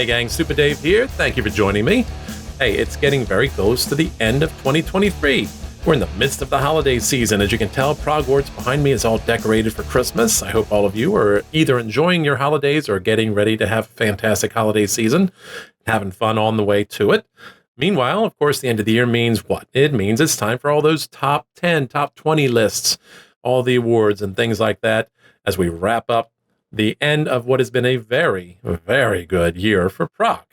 Hey gang, Super Dave here. Thank you for joining me. Hey, it's getting very close to the end of 2023. We're in the midst of the holiday season. As you can tell, Progwarts behind me is all decorated for Christmas. I hope all of you are either enjoying your holidays or getting ready to have a fantastic holiday season, having fun on the way to it. Meanwhile, of course, the end of the year means what? It means it's time for all those top 10, top 20 lists, all the awards and things like that as we wrap up the end of what has been a very, very good year for Prog.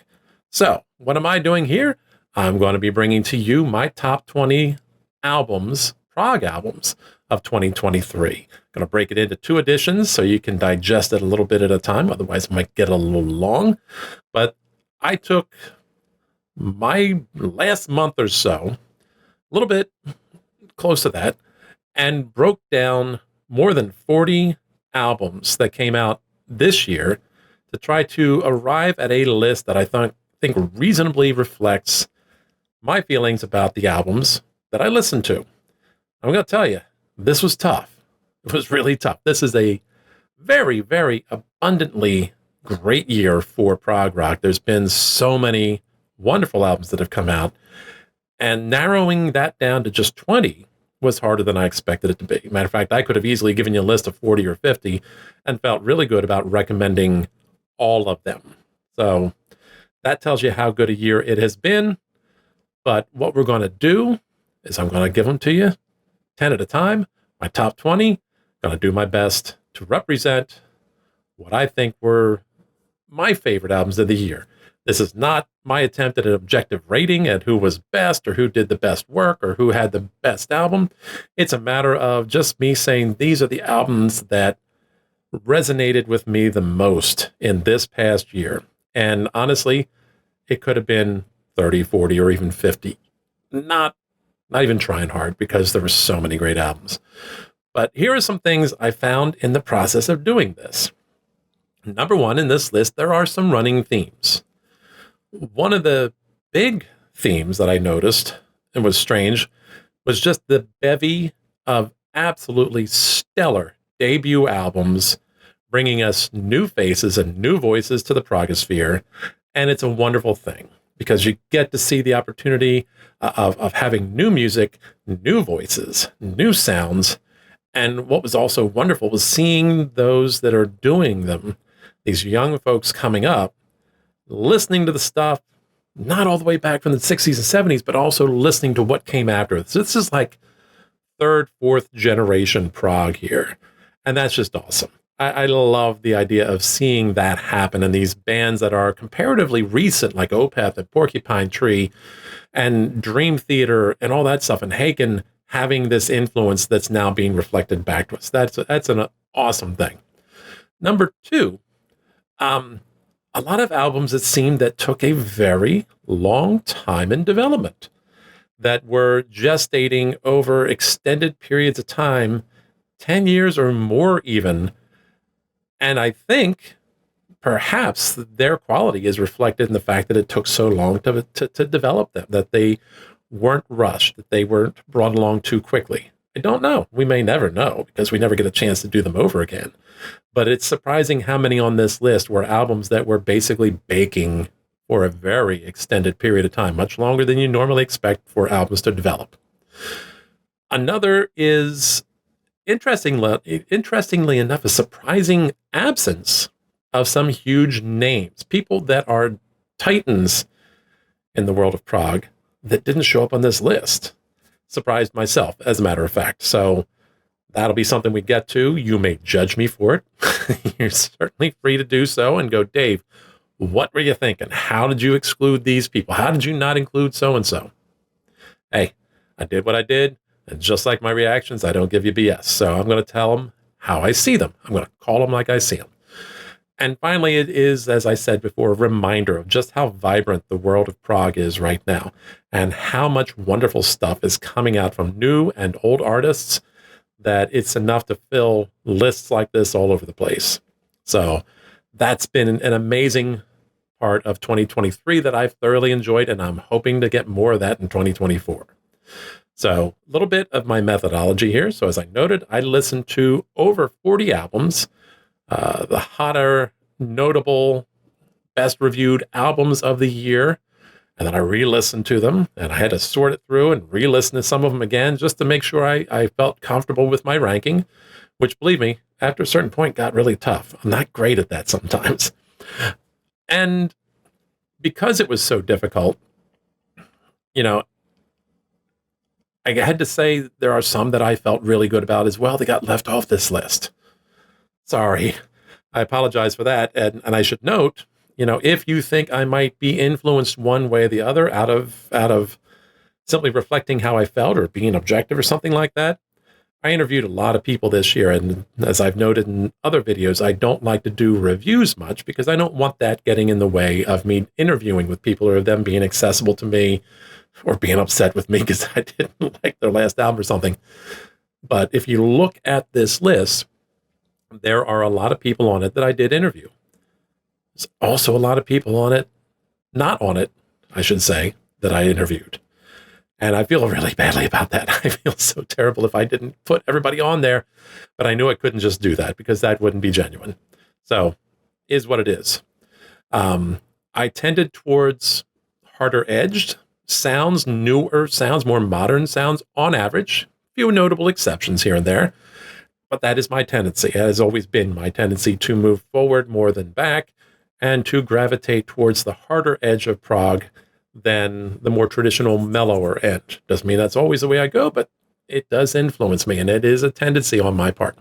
So, what am I doing here? I'm going to be bringing to you my top 20 albums, Prog albums of 2023. I'm going to break it into two editions so you can digest it a little bit at a time. Otherwise, it might get a little long. But I took my last month or so, a little bit close to that, and broke down more than 40 albums that came out this year to try to arrive at a list that I think reasonably reflects my feelings about the albums that I listened to. I'm going to tell you, this was tough. It was really tough. This is a very, very abundantly great year for prog rock. There's been so many wonderful albums that have come out, and narrowing that down to just 20 was harder than I expected it to be. Matter of fact, I could have easily given you a list of 40 or 50 and felt really good about recommending all of them. So that tells you how good a year it has been. But what we're going to do is I'm going to give them to you 10 at a time, my top 20. Going to do my best to represent what I think were my favorite albums of the year. This is not my attempt at an objective rating at who was best or who did the best work or who had the best album. It's a matter of just me saying these are the albums that resonated with me the most in this past year. And honestly, it could have been 30, 40, or even 50. Not even trying hard because there were so many great albums. But here are some things I found in the process of doing this. Number one, in this list, there are some running themes. One of the big themes that I noticed, and was strange, was just the bevy of absolutely stellar debut albums, bringing us new faces and new voices to the progosphere. And it's a wonderful thing because you get to see the opportunity of having new music, new voices, new sounds. And what was also wonderful was seeing those that are doing them, these young folks coming up, listening to the stuff, not all the way back from the 60s and 70s, but also listening to what came after. So this is like third, fourth generation prog here. And that's just awesome. I love the idea of seeing that happen. And these bands that are comparatively recent, like Opeth and Porcupine Tree and Dream Theater and all that stuff, and Haken having this influence that's now being reflected back to us. That's an awesome thing. Number two, a lot of albums, it seemed, that took a very long time in development, that were gestating over extended periods of time, 10 years or more even. And I think perhaps their quality is reflected in the fact that it took so long to develop them, that they weren't rushed, that they weren't brought along too quickly. I don't know. We may never know because we never get a chance to do them over again. But it's surprising how many on this list were albums that were basically baking for a very extended period of time, much longer than you normally expect for albums to develop. Another is, interestingly enough, a surprising absence of some huge names, people that are titans in the world of prog that didn't show up on this list. Surprised myself, as a matter of fact. So that'll be something we get to. You may judge me for it. You're certainly free to do so and go, Dave, what were you thinking? How did you exclude these people? How did you not include so-and-so? Hey, I did what I did. And just like my reactions, I don't give you BS. So I'm going to tell them how I see them. I'm going to call them like I see them. And finally, it is, as I said before, a reminder of just how vibrant the world of prog is right now and how much wonderful stuff is coming out from new and old artists that it's enough to fill lists like this all over the place. So that's been an amazing part of 2023 that I've thoroughly enjoyed, and I'm hoping to get more of that in 2024. So a little bit of my methodology here. So as I noted, I listened to over 40 albums. The hotter, notable best reviewed albums of the year. And then I re-listened to them, and I had to sort it through and re-listen to some of them again just to make sure I felt comfortable with my ranking, which, believe me, after a certain point got really tough. I'm not great at that sometimes. And because it was so difficult, I had to say there are some that I felt really good about as well that got left off this list. Sorry. I apologize for that. And I should note, if you think I might be influenced one way or the other out of simply reflecting how I felt or being objective or something like that, I interviewed a lot of people this year. And as I've noted in other videos, I don't like to do reviews much because I don't want that getting in the way of me interviewing with people or them being accessible to me or being upset with me because I didn't like their last album or something. But if you look at this list, there are a lot of people on it that I did interview. There's also a lot of people on it, not on it, I should say, that I interviewed. And I feel really badly about that. I feel so terrible if I didn't put everybody on there, but I knew I couldn't just do that because that wouldn't be genuine. So, is what it is. I tended towards harder edged sounds, newer sounds, more modern sounds on average. Few notable exceptions here and there. But that is my tendency. It has always been my tendency to move forward more than back and to gravitate towards the harder edge of prog than the more traditional, mellower end. Doesn't mean that's always the way I go, but it does influence me, and it is a tendency on my part.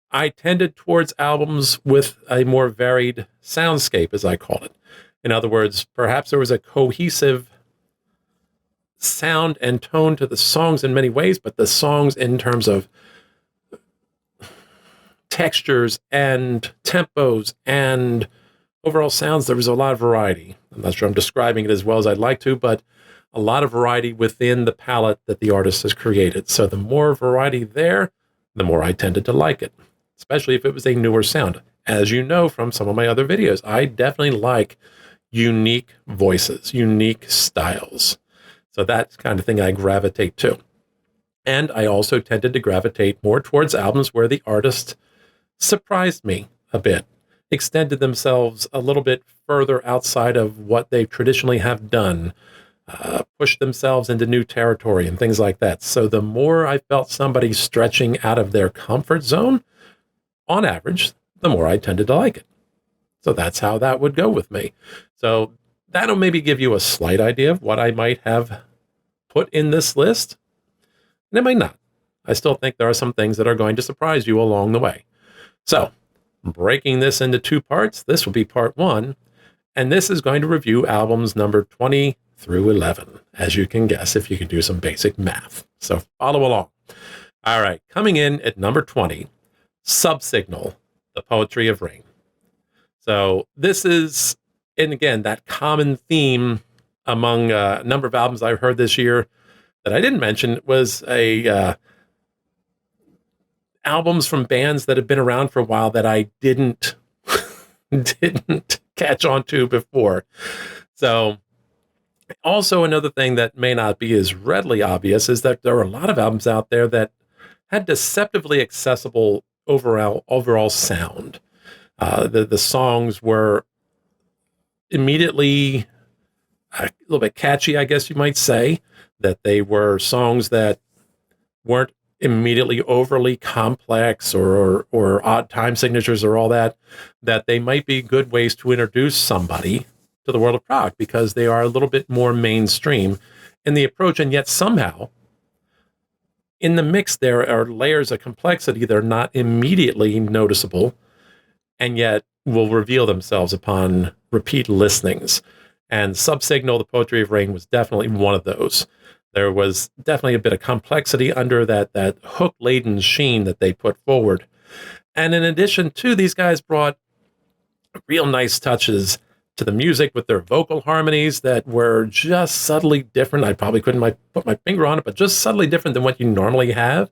I tended towards albums with a more varied soundscape, as I call it. In other words, perhaps there was a cohesive sound and tone to the songs in many ways, but the songs in terms of textures and tempos and overall sounds, there was a lot of variety. I'm not sure I'm describing it as well as I'd like to, but a lot of variety within the palette that the artist has created. So the more variety there, the more I tended to like it, especially if it was a newer sound. As you know from some of my other videos, I definitely like unique voices, unique styles. So that's the kind of thing I gravitate to. And I also tended to gravitate more towards albums where the artist surprised me a bit, extended themselves a little bit further outside of what they traditionally have done, pushed themselves into new territory and things like that. So the more I felt somebody stretching out of their comfort zone, on average, the more I tended to like it. So that's how that would go with me. So that'll maybe give you a slight idea of what I might have put in this list. And it might not. I still think there are some things that are going to surprise you along the way. So, breaking this into two parts, this will be part one, and this is going to review albums number 20 through 11, as you can guess if you can do some basic math. So, follow along. All right, coming in at number 20, Subsignal, The Poetry of Rain. So, this is, and again, that common theme among a number of albums I've heard this year that I didn't mention was albums from bands that have been around for a while that I didn't catch on to before. So also another thing that may not be as readily obvious is that there are a lot of albums out there that had deceptively accessible overall sound. The songs were immediately a little bit catchy, I guess you might say, that they were songs that weren't immediately overly complex or odd time signatures or all that they might be good ways to introduce somebody to the world of prog because they are a little bit more mainstream in the approach, and yet somehow in the mix there are layers of complexity that are not immediately noticeable and yet will reveal themselves upon repeat listenings. And Subsignal, The Poetry of Rain, was definitely one of those. There was definitely a bit of complexity under that hook-laden sheen that they put forward. And in addition to, these guys brought real nice touches to the music with their vocal harmonies that were just subtly different. I probably couldn't put my finger on it, but just subtly different than what you normally have.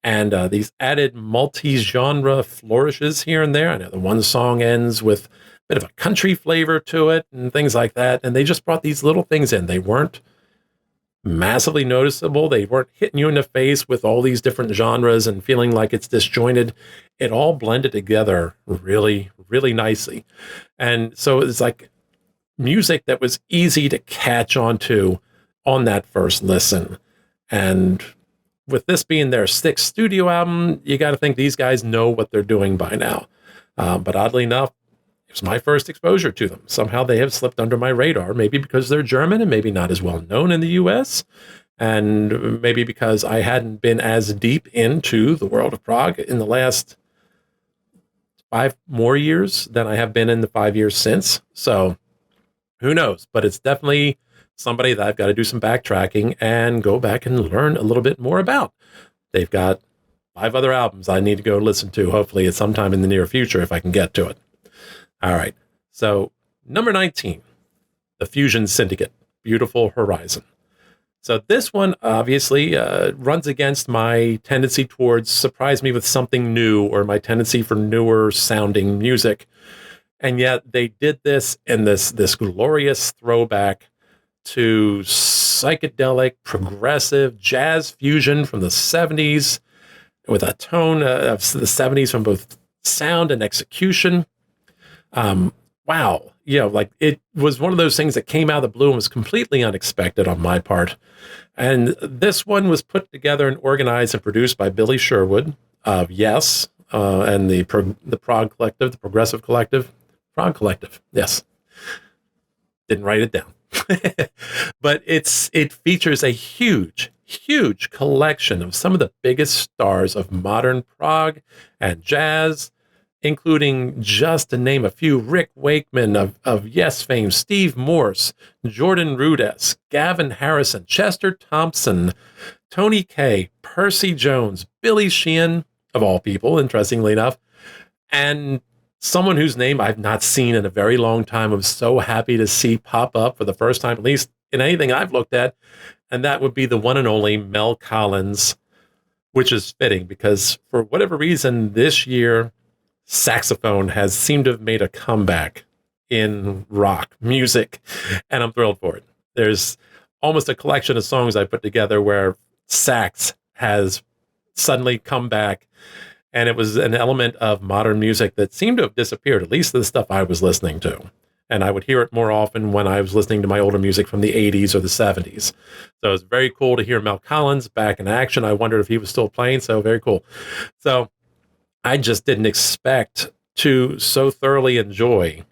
And these added multi-genre flourishes here and there. I know the one song ends with a bit of a country flavor to it and things like that. And they just brought these little things in. They weren't massively noticeable. They weren't hitting you in the face with all these different genres and feeling like it's disjointed. It all blended together really, really nicely. And so it's like music that was easy to catch on to on that first listen. And with this being their sixth studio album, you got to think these guys know what they're doing by now. But oddly enough, it was my first exposure to them. Somehow they have slipped under my radar, maybe because they're German and maybe not as well known in the US, and maybe because I hadn't been as deep into the world of prog in the last 5 more years than I have been in the 5 years since. So who knows? But it's definitely somebody that I've got to do some backtracking and go back and learn a little bit more about. They've got 5 other albums I need to go listen to, hopefully at some time in the near future if I can get to it. All right. So number 19, the Fusion Syndicate, Beautiful Horizon. So this one obviously runs against my tendency towards surprise me with something new, or my tendency for newer sounding music. And yet they did this in this glorious throwback to psychedelic, progressive jazz fusion from the 70s, with a tone of the 70s from both sound and execution. Wow. Like it was one of those things that came out of the blue and was completely unexpected on my part. And this one was put together and organized and produced by Billy Sherwood of Yes, and the Prog Collective, the Progressive Collective, Prog Collective. Yes. Didn't write it down. But it features a huge collection of some of the biggest stars of modern prog and jazz, including, just to name a few, Rick Wakeman of Yes fame, Steve Morse, Jordan Rudess, Gavin Harrison, Chester Thompson, Tony Kaye, Percy Jones, Billy Sheehan, of all people, interestingly enough, and someone whose name I've not seen in a very long time. I'm so happy to see pop up for the first time, at least in anything I've looked at, and that would be the one and only Mel Collins, which is fitting because for whatever reason this year, saxophone has seemed to have made a comeback in rock music, and I'm thrilled for it. There's almost a collection of songs I put together where sax has suddenly come back, and it was an element of modern music that seemed to have disappeared, at least the stuff I was listening to. And I would hear it more often when I was listening to my older music from the 80s or the 70s. So it was very cool to hear Mel Collins back in action. I wondered if he was still playing, so very cool. So I just didn't expect to so thoroughly enjoy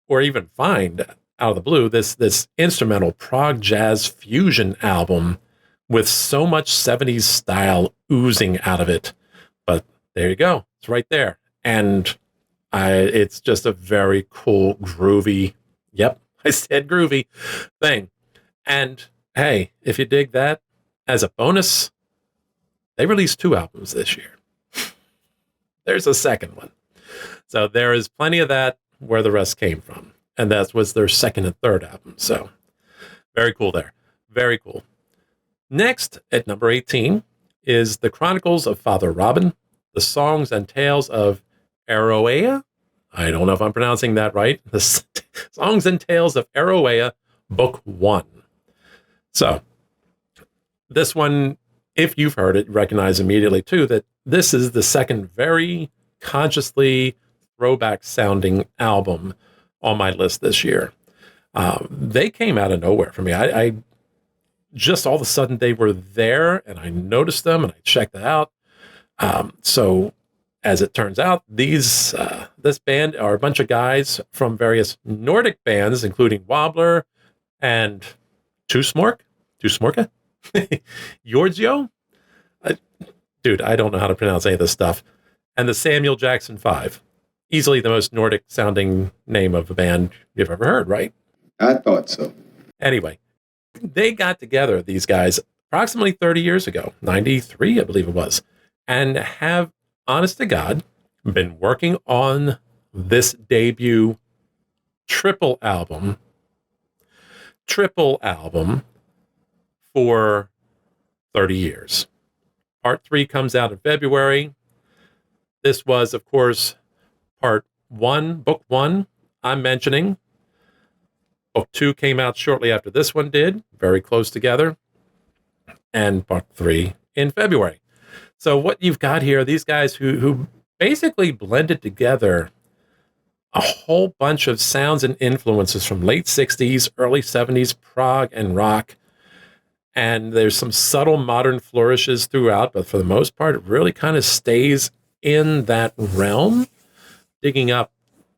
or even find out of the blue this instrumental prog jazz fusion album with so much 70s style oozing out of it. But there you go. It's right there. And it's just a very cool, groovy, yep, I said groovy thing. And hey, if you dig that, as a bonus, they released 2 albums this year. There's a second one. So there is plenty of that where the rest came from. And that was their second and third album. So very cool there. Very cool. Next, at number 18, is the Chronicles of Father Robin, the Songs and Tales of Eroea. I don't know if I'm pronouncing that right. The Songs and Tales of Eroea, Book 1. So this one, if you've heard it, recognize immediately too that this is the second very consciously throwback sounding album on my list this year. They came out of nowhere for me. I just all of a sudden they were there and I noticed them and I checked it out. So as it turns out, this band are a bunch of guys from various Nordic bands, including Wobbler and Tusmorka, Giorgio. Dude, I don't know how to pronounce any of this stuff. And the Samuel Jackson 5. Easily the most Nordic sounding name of a band you've ever heard, right? I thought so. Anyway, they got together, these guys, approximately 30 years ago, 93, I believe it was, and have, honest to God, been working on this debut triple album for 30 years. Part 3 comes out in February. This was, of course, part 1, book 1, I'm mentioning. Book 2 came out shortly after this one did, very close together, and Book 3 in February. So what you've got here, these guys who basically blended together a whole bunch of sounds and influences from late 60s, early 70s, prog and rock. And there's some subtle modern flourishes throughout, but for the most part, it really kind of stays in that realm, digging up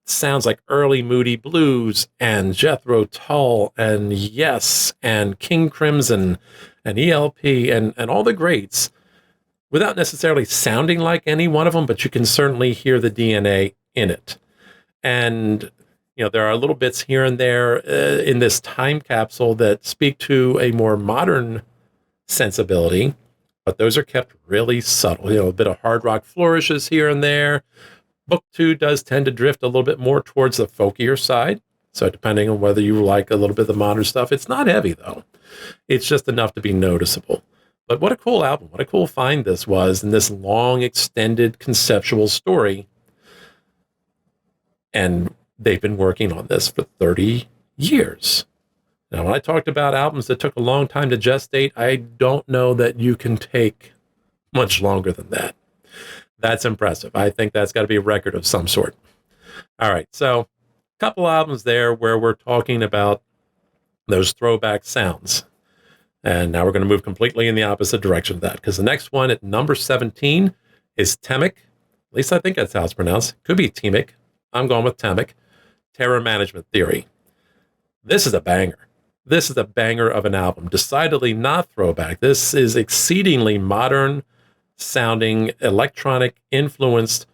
sounds like early Moody Blues and Jethro Tull and Yes and King Crimson and ELP and all the greats without necessarily sounding like any one of them, but you can certainly hear the DNA in it. And, there are little bits here and there in this time capsule that speak to a more modern sensibility, but those are kept really subtle. A bit of hard rock flourishes here and there. Book 2 does tend to drift a little bit more towards the folkier side. So depending on whether you like a little bit of the modern stuff, it's not heavy though. It's just enough to be noticeable. But what a cool album. What a cool find this was in this long, extended conceptual story. And they've been working on this for 30 years. Now, when I talked about albums that took a long time to gestate, I don't know that you can take much longer than that. That's impressive. I think that's got to be a record of some sort. All right, so a couple albums there where we're talking about those throwback sounds. And now we're going to move completely in the opposite direction of that, because the next one at number 17 is Teic. At least I think that's how it's pronounced. Could be Teic. I'm going with Teic. Terror Management Theory. This is a banger. This is a banger of an album. Decidedly not throwback. This is exceedingly modern sounding, electronic influenced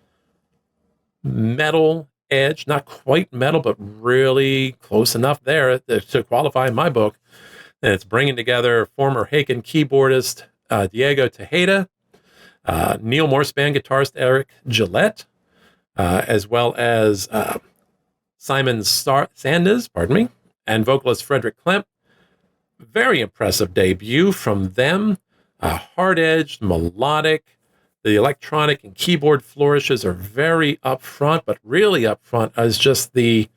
metal edge. Not quite metal, but really close enough there to qualify in my book. And it's bringing together former Haken keyboardist Diego Tejeda, Neil Morse band guitarist Eric Gillette, as well as Simon Sanders, and vocalist Frederick Klemp. Very impressive debut from them. Hard-edged, melodic. The electronic and keyboard flourishes are very upfront, but really upfront as just the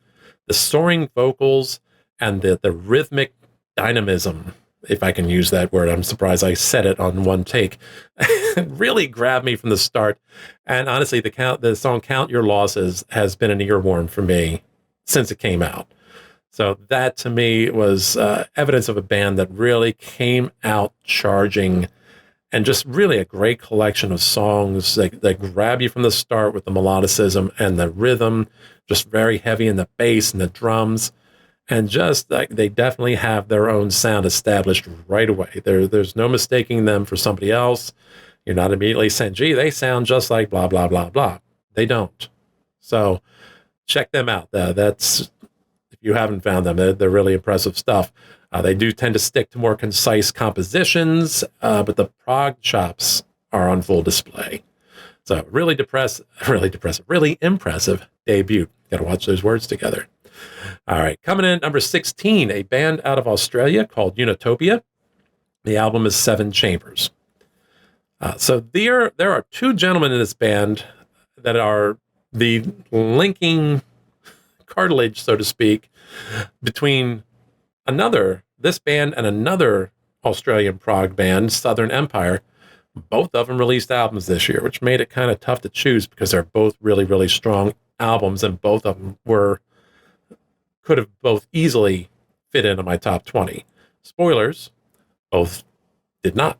soaring vocals and the rhythmic dynamism, if I can use that word. I'm surprised I said it on one take. It really grabbed me from the start. And honestly, the song Count Your Losses has been an earworm for me since it came out. So that to me was evidence of a band that really came out charging, and just really a great collection of songs that grab you from the start with the melodicism and the rhythm, just very heavy in the bass and the drums. And just like they definitely have their own sound established right away. There's no mistaking them for somebody else. You're not immediately saying, gee, they sound just like blah, blah, blah, blah. They don't. So check them out. That's, if you haven't found them, they're really impressive stuff. They do tend to stick to more concise compositions, but the prog chops are on full display. So really impressive debut. Got to watch those words together. All right, coming in at number 16, a band out of Australia called Unitopia. The album is Seven Chambers. So there are two gentlemen in this band that are the linking cartilage, so to speak, between this band and another Australian prog band, Southern Empire. Both of them released albums this year, which made it kind of tough to choose because they're both really, really strong albums, and both of them could have both easily fit into my top 20. Spoilers, both did not.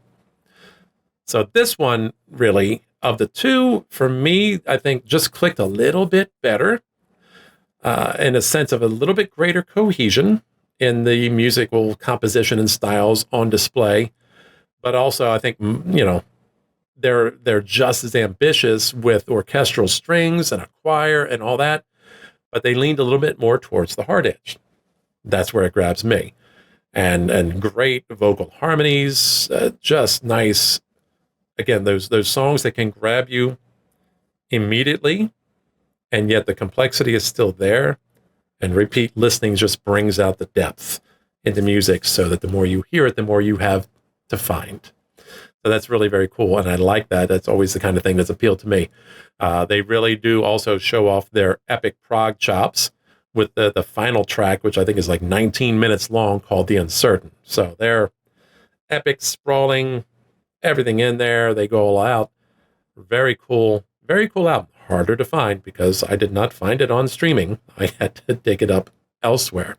So this one, really, of the two, for me, I think just clicked a little bit better in a sense of a little bit greater cohesion in the musical composition and styles on display. But also, I think, they're just as ambitious with orchestral strings and a choir and all that, but they leaned a little bit more towards the hard edge. That's where it grabs me. And great vocal harmonies, just nice. Again, those songs that can grab you immediately, and yet the complexity is still there. And repeat listening just brings out the depth in the music, so that the more you hear it, the more you have to find. So that's really very cool, and I like that. That's always the kind of thing that's appealed to me. They really do also show off their epic prog chops with the final track, which I think is like 19 minutes long, called The Uncertain. So they're epic, sprawling, everything in there. They go all out. Very cool album. Harder to find because I did not find it on streaming. I had to dig it up elsewhere.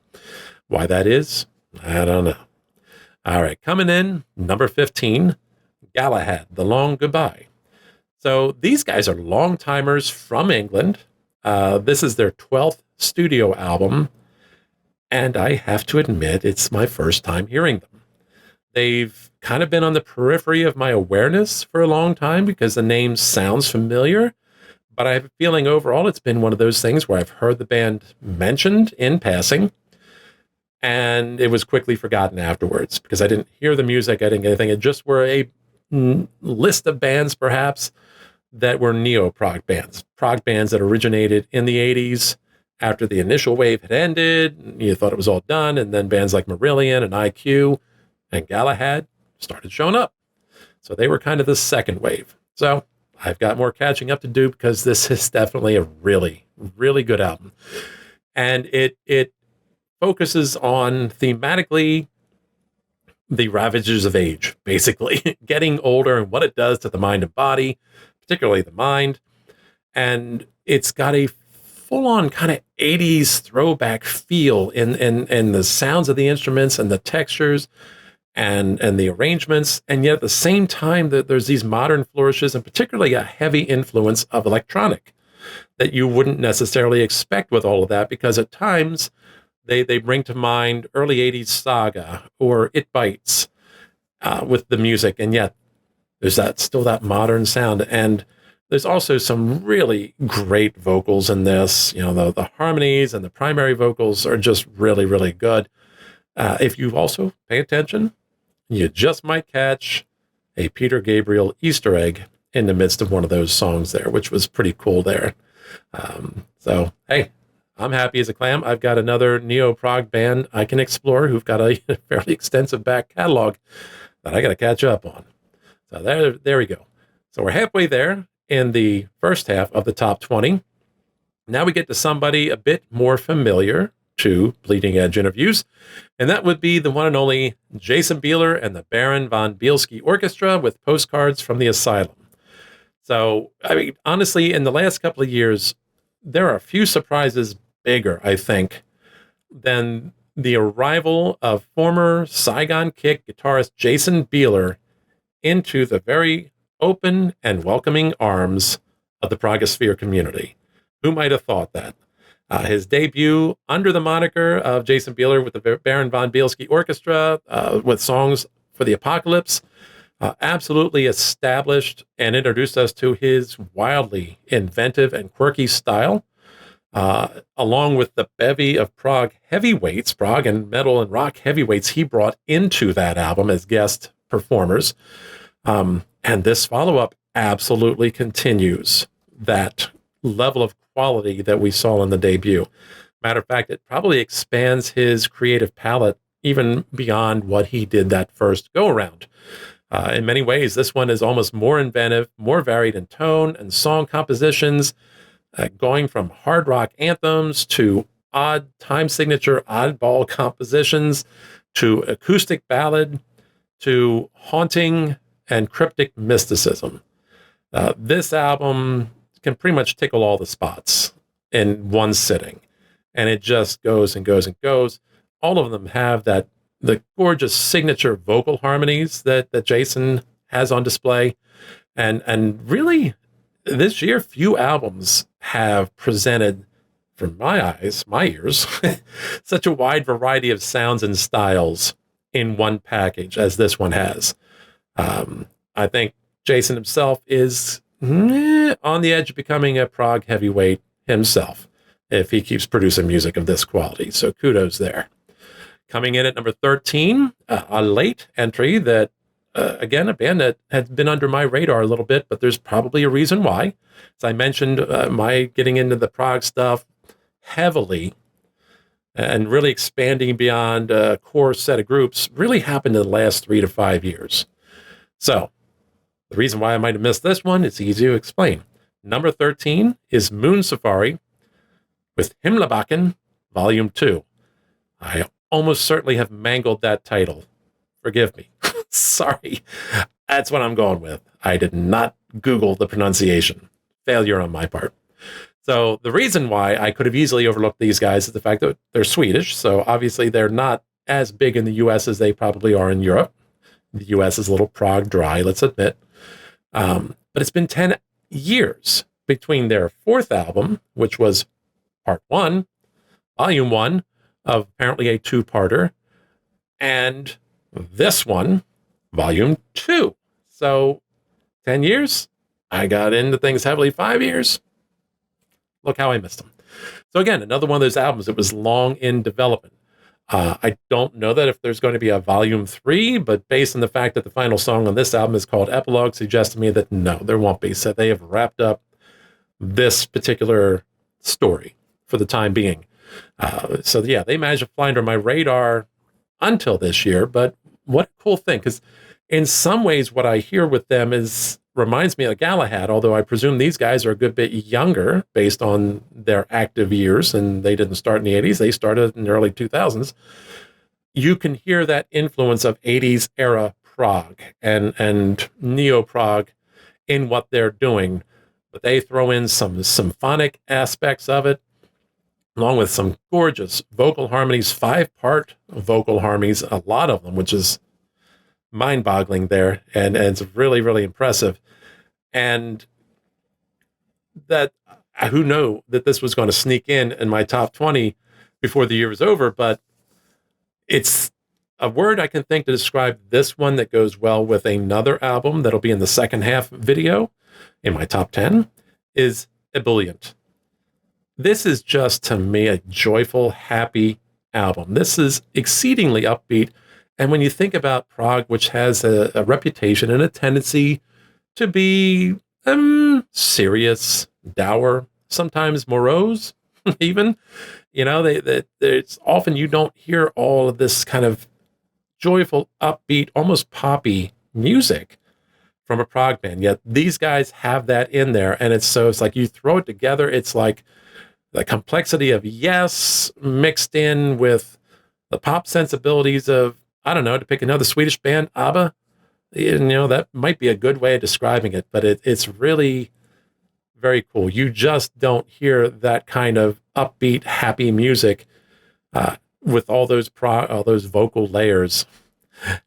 Why that is, I don't know. All right, coming in, number 15, Galahad, The Long Goodbye. So these guys are long-timers from England. This is their 12th studio album, and I have to admit, it's my first time hearing them. They've kind of been on the periphery of my awareness for a long time because the name sounds familiar, but I have a feeling overall it's been one of those things where I've heard the band mentioned in passing, and it was quickly forgotten afterwards because I didn't hear the music, I didn't get anything. It just were a list of bands, perhaps, that were neo-prog bands that originated in the 80s after the initial wave had ended. You thought it was all done, and then bands like Marillion and IQ and Galahad started showing up. So they were kind of the second wave. So I've got more catching up to do because this is definitely a really, really good album. And it focuses on thematically the ravages of age, basically getting older and what it does to the mind and body, particularly the mind. And it's got a full-on kind of 80s throwback feel in the sounds of the instruments and the textures and the arrangements. And yet at the same time, there's these modern flourishes and particularly a heavy influence of electronic that you wouldn't necessarily expect with all of that, because at times they bring to mind early 80s Saga or It Bites with the music. And yet there's still that modern sound. And there's also some really great vocals in this. You know, the harmonies and the primary vocals are just really, really good. If you also pay attention, you just might catch a Peter Gabriel Easter egg in the midst of one of those songs there, which was pretty cool there. So, hey, I'm happy as a clam. I've got another neo-prog band I can explore who've got a fairly extensive back catalog that I got to catch up on. So there we go. So we're halfway there in the first half of the top 20. Now we get to somebody a bit more familiar to Bleeding Edge interviews, and that would be the one and only Jason Bieler and the Baron von Bielski Orchestra with Postcards from the Asylum. So, I mean, honestly, in the last couple of years, there are a few surprises bigger, I think, than the arrival of former Saigon Kick guitarist Jason Bieler into the very open and welcoming arms of the Progosphere community. Who might have thought that? His debut under the moniker of Jason Bieler with the Baron von Bielski Orchestra with songs for the Apocalypse absolutely established and introduced us to his wildly inventive and quirky style, along with the bevy of prog heavyweights, prog and metal and rock heavyweights he brought into that album as guest performers. And this follow-up absolutely continues that level of quality that we saw in the debut. Matter of fact, it probably expands his creative palette even beyond what he did that first go-around. In many ways, this one is almost more inventive, more varied in tone and song compositions, going from hard rock anthems to odd time signature, oddball compositions, to acoustic ballad, to haunting and cryptic mysticism. This album can pretty much tickle all the spots in one sitting, and it just goes and goes and goes. All of them have the gorgeous signature vocal harmonies that Jason has on display, and really this year few albums have presented, from my ears, such a wide variety of sounds and styles in one package as this one has. I think Jason himself is on the edge of becoming a prog heavyweight himself if he keeps producing music of this quality. So kudos there. Coming in at number 13, a late entry that, again, a band that had been under my radar a little bit, but there's probably a reason why. As I mentioned, my getting into the prog stuff heavily and really expanding beyond a core set of groups really happened in the last 3 to 5 years. So the reason why I might have missed this one is easy to explain. Number 13 is Moon Safari with Himmelbacken Volume 2. I almost certainly have mangled that title. Forgive me. Sorry. That's what I'm going with. I did not Google the pronunciation. Failure on my part. So the reason why I could have easily overlooked these guys is the fact that they're Swedish. So obviously they're not as big in the US as they probably are in Europe. The US is a little prog dry, let's admit. But it's been 10 years between their fourth album, which was part 1, volume 1 of apparently a 2-parter, and this one, volume 2. So 10 years. I got into things heavily 5 years. Look how I missed them. So again, another one of those albums that was long in development. I don't know that if there's going to be a volume 3, but based on the fact that the final song on this album is called Epilogue, suggests to me that no, there won't be. So they have wrapped up this particular story for the time being. So yeah, they managed to fly under my radar until this year, but what a cool thing, because in some ways what I hear with them reminds me of Galahad, although I presume these guys are a good bit younger based on their active years, and they didn't start in the 80s, they started in the early 2000s. You can hear that influence of 80s era prog and neo-prog in what they're doing, but they throw in some symphonic aspects of it, along with some gorgeous vocal harmonies, 5-part vocal harmonies, a lot of them, which is mind-boggling there, and it's really, really impressive. And that, who knew that this was going to sneak in my top 20 before the year was over, but it's a word I can think to describe this one that goes well with another album that'll be in the second half video in my top 10 is ebullient. This is just, to me, a joyful, happy album. This is exceedingly upbeat. And when you think about prog, which has a reputation and a tendency to be serious, dour, sometimes morose, even, it's often you don't hear all of this kind of joyful, upbeat, almost poppy music from a prog band. Yet these guys have that in there, and it's like you throw it together. It's like the complexity of Yes mixed in with the pop sensibilities of, I don't know, to pick another Swedish band, ABBA, that might be a good way of describing it, but it's really very cool. You just don't hear that kind of upbeat, happy music with all those vocal layers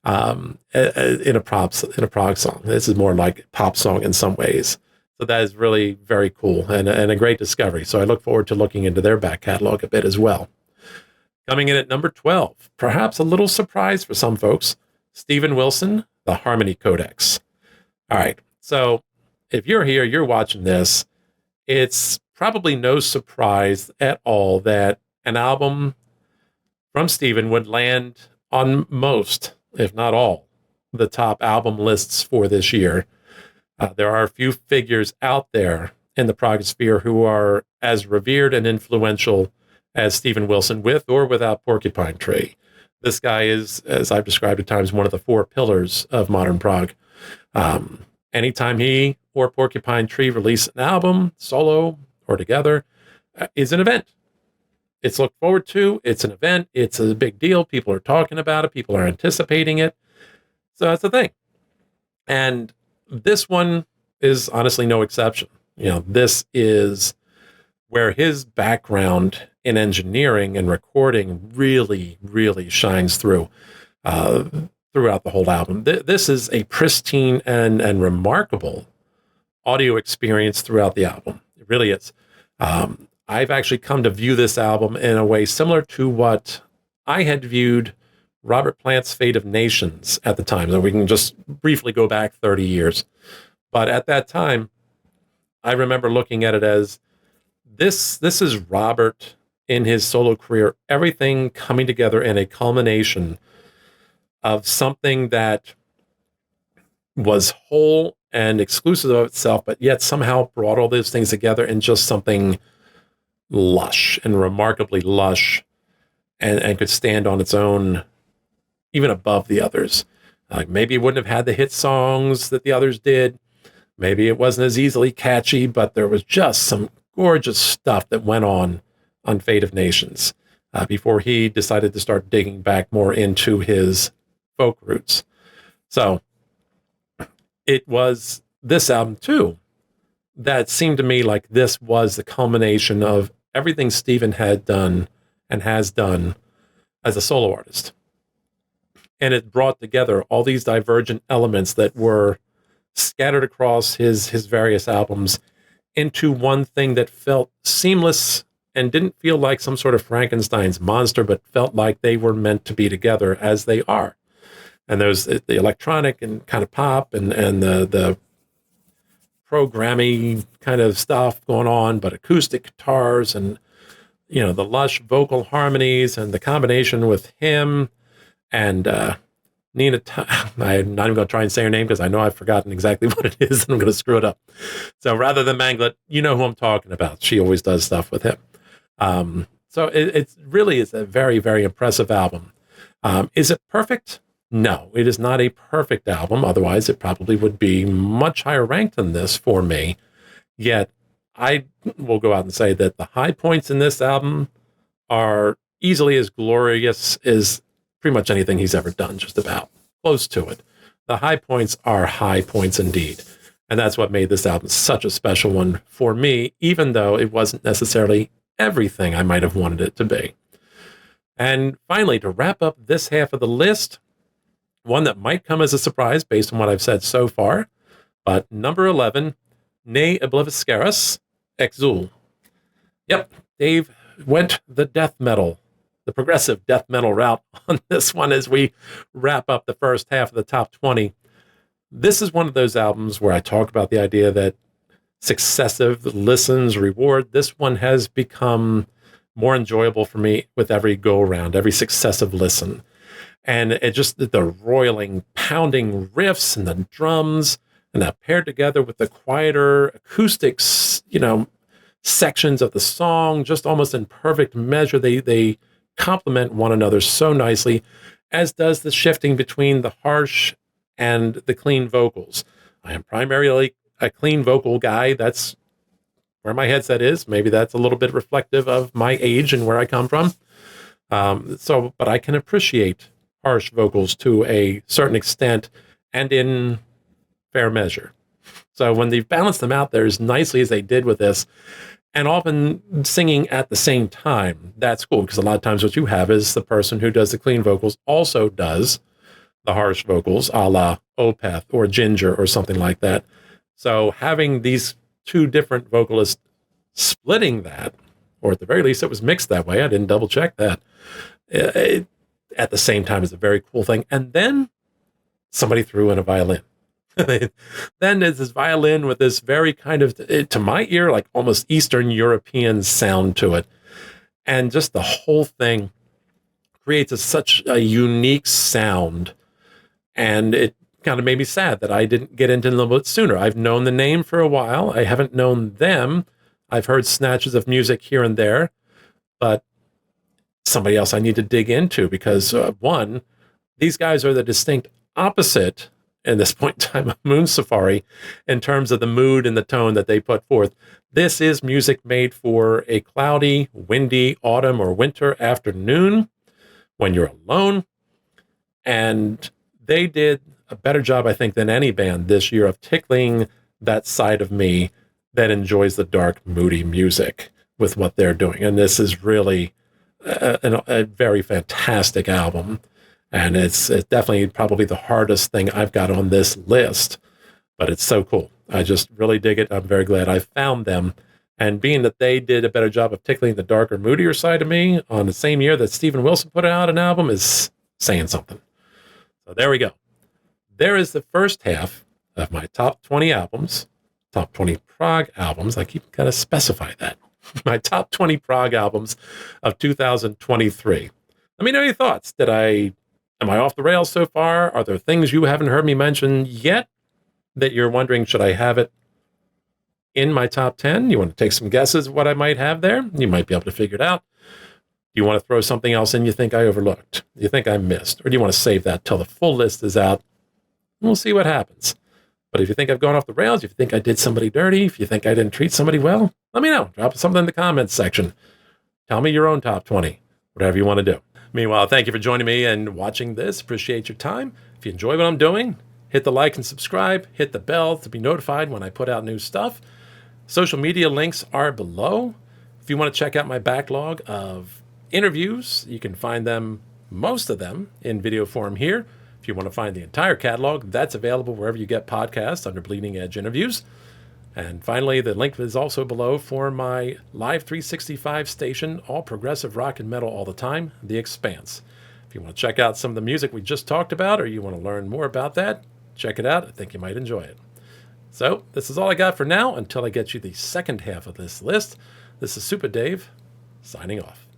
in a prog song. This is more like a pop song in some ways. So that is really very cool and a great discovery. So I look forward to looking into their back catalog a bit as well. Coming in at number 12, perhaps a little surprise for some folks, Steven Wilson, The Harmony Codex. All right, so if you're here, you're watching this, it's probably no surprise at all that an album from Steven would land on most, if not all, the top album lists for this year. There are a few figures out there in the prog sphere who are as revered and influential as Steven Wilson, with or without Porcupine Tree. This guy is, as I've described at times, one of the 4 pillars of modern prog. Anytime he or Porcupine Tree release an album, solo or together, is an event. It's looked forward to. It's an event. It's a big deal. People are talking about it. People are anticipating it. So that's the thing. And this one is honestly no exception. This is where his background in engineering and recording really, really shines through throughout the whole album. This is a pristine and remarkable audio experience throughout the album. It really is. I've actually come to view this album in a way similar to what I had viewed Robert Plant's Fate of Nations at the time. So we can just briefly go back 30 years. But at that time, I remember looking at it as this is Robert in his solo career, everything coming together in a culmination of something that was whole and exclusive of itself, but yet somehow brought all those things together in just something lush and remarkably lush and could stand on its own, even above the others. Maybe it wouldn't have had the hit songs that the others did. Maybe it wasn't as easily catchy, but there was just some gorgeous stuff that went on Fate of Nations. before he decided to start digging back more into his folk roots. So it was this album, too, that seemed to me like this was the culmination of everything Stephen had done and has done as a solo artist. And it brought together all these divergent elements that were scattered across his various albums into one thing that felt seamless and didn't feel like some sort of Frankenstein's monster, but felt like they were meant to be together as they are. And there's the electronic and kind of pop and the programmy kind of stuff going on, but acoustic guitars and, you know, the lush vocal harmonies and the combination with him and Nina. I'm not even going to try and say her name because I know I've forgotten exactly what it is and I'm going to screw it up. So rather than mangle it, you know who I'm talking about. She always does stuff with him. So it really is a very, very impressive album. Is it perfect? No, it is not a perfect album. Otherwise, it probably would be much higher ranked than this for me. Yet, I will go out and say that the high points in this album are easily as glorious as pretty much anything he's ever done, just about. Close to it. The high points are high points indeed. And that's what made this album such a special one for me, even though it wasn't necessarily everything I might have wanted it to be. And finally, to wrap up this half of the list, one that might come as a surprise based on what I've said so far, but number 11, Noobliviscaris, Exul. Yep, Dave went the death metal, the progressive death metal route on this one as we wrap up the first half of the top 20. This is one of those albums where I talk about the idea that successive listens reward. This one has become more enjoyable for me with every go around, every successive listen. And it just, the roiling, pounding riffs and the drums, and that paired together with the quieter acoustics, you know, sections of the song, just almost in perfect measure. They complement one another so nicely, as does the shifting between the harsh and the clean vocals. I am primarily a clean vocal guy. That's where my headset is. Maybe that's a little bit reflective of my age and where I come from. But I can appreciate harsh vocals to a certain extent and in fair measure. So when they've balanced them out there as nicely as they did with this, and often singing at the same time, that's cool, because a lot of times what you have is the person who does the clean vocals also does the harsh vocals, a la Opeth or Ginger or something like that. So having these two different vocalists splitting that, or at the very least it was mixed that way, I didn't double check that, at the same time is a very cool thing. And then somebody threw in a violin. Then there's this violin with this very kind of, to my ear, like almost Eastern European sound to it. And just the whole thing creates such a unique sound. And it kind of made me sad that I didn't get into it a little bit sooner. I've known the name for a while. I haven't known them. I've heard snatches of music here and there, but somebody else I need to dig into because, one, these guys are the distinct opposite at this point in time of Moon Safari in terms of the mood and the tone that they put forth. This is music made for a cloudy, windy autumn or winter afternoon when you're alone. And they did a better job, I think, than any band this year of tickling that side of me that enjoys the dark, moody music with what they're doing. And this is really a very fantastic album. And it's definitely probably the hardest thing I've got on this list, but it's so cool. I just really dig it. I'm very glad I found them. And being that they did a better job of tickling the darker, moodier side of me on the same year that Steven Wilson put out an album is saying something. So there we go. There is the first half of my top 20 albums, top 20 prog albums. I keep kind of specify that. My top 20 prog albums of 2023. Let me know your thoughts. Am I off the rails so far? Are there things you haven't heard me mention yet that you're wondering, should I have it in my top 10? You want to take some guesses of what I might have there? You might be able to figure it out. Do you want to throw something else in you think I overlooked? You think I missed? Or do you want to save that till the full list is out? We'll see what happens. But if you think I've gone off the rails, if you think I did somebody dirty, if you think I didn't treat somebody well, let me know. Drop something in the comments section. Tell me your own top 20. whatever you want to do. Meanwhile, thank you for joining me and watching this. Appreciate your time. If you enjoy what I'm doing, hit the like and subscribe. Hit the bell to be notified when I put out new stuff. Social media links are below. If you want to check out my backlog of interviews, you can find them, most of them, in video form here. If you want to find the entire catalog, that's available wherever you get podcasts under Bleeding Edge Interviews. And finally, the link is also below for my Live 365 station, all progressive rock and metal all the time, The Expanse. If you want to check out some of the music we just talked about, or you want to learn more about that, check it out. I think you might enjoy it. So, this is all I got for now until I get you the second half of this list. This is Super Dave, signing off.